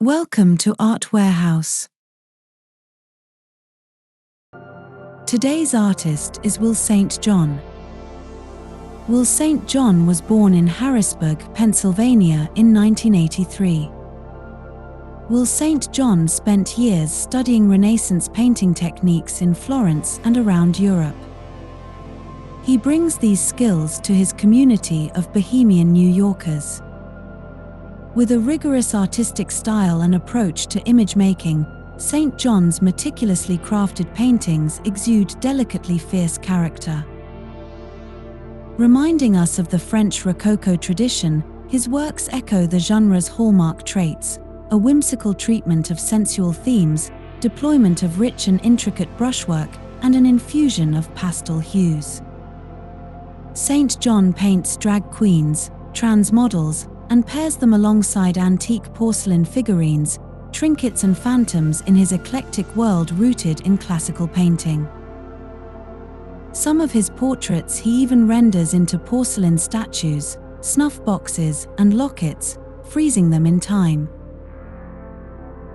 Welcome to Art Warehouse. Today's artist is Will St. John. Will St. John was born in Harrisburg, Pennsylvania in 1983. Will St. John spent years studying Renaissance painting techniques in Florence and around Europe. He brings these skills to his community of Bohemian New Yorkers. With a rigorous artistic style and approach to image making, St. John's meticulously crafted paintings exude delicately fierce character. Reminding us of the French Rococo tradition, his works echo the genre's hallmark traits: a whimsical treatment of sensual themes, deployment of rich and intricate brushwork, and an infusion of pastel hues. St. John paints drag queens, trans models, and pairs them alongside antique porcelain figurines, trinkets and phantoms in his eclectic world rooted in classical painting. Some of his portraits he even renders into porcelain statues, snuff boxes, and lockets, freezing them in time.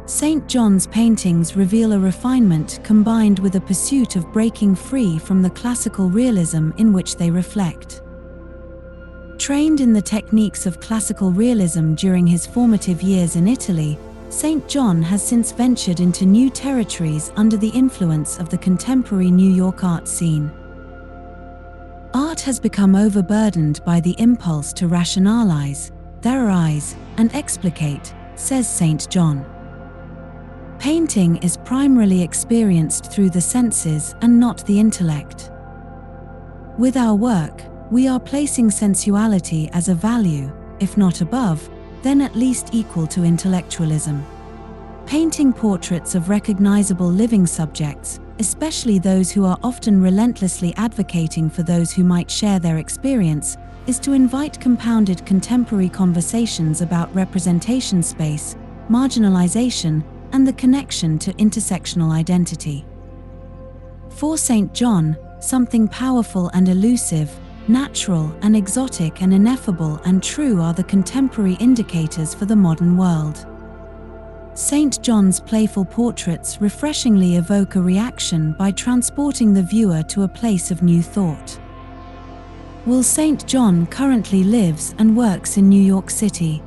St. John's paintings reveal a refinement combined with a pursuit of breaking free from the classical realism in which they reflect. Trained in the techniques of classical realism during his formative years in Italy, St. John has since ventured into new territories under the influence of the contemporary New York art scene. Art has become overburdened by the impulse to rationalize, theorize, and explicate, says St. John. Painting is primarily experienced through the senses and not the intellect. With our work, we are placing sensuality as a value, if not above, then at least equal to intellectualism. Painting portraits of recognizable living subjects, especially those who are often relentlessly advocating for those who might share their experience, is to invite compounded contemporary conversations about representation space, marginalization, and the connection to intersectional identity. For St. John, something powerful and elusive, natural and exotic and ineffable and true are the contemporary indicators for the modern world. St. John's playful portraits refreshingly evoke a reaction by transporting the viewer to a place of new thought. Will St. John currently lives and works in New York City.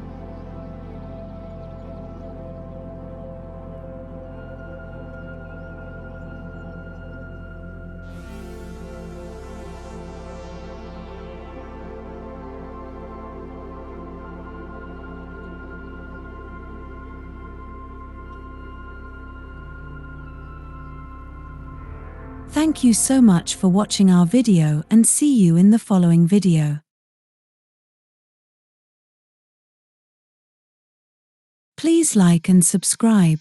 Thank you so much for watching our video and see you in the following video. Please like and subscribe.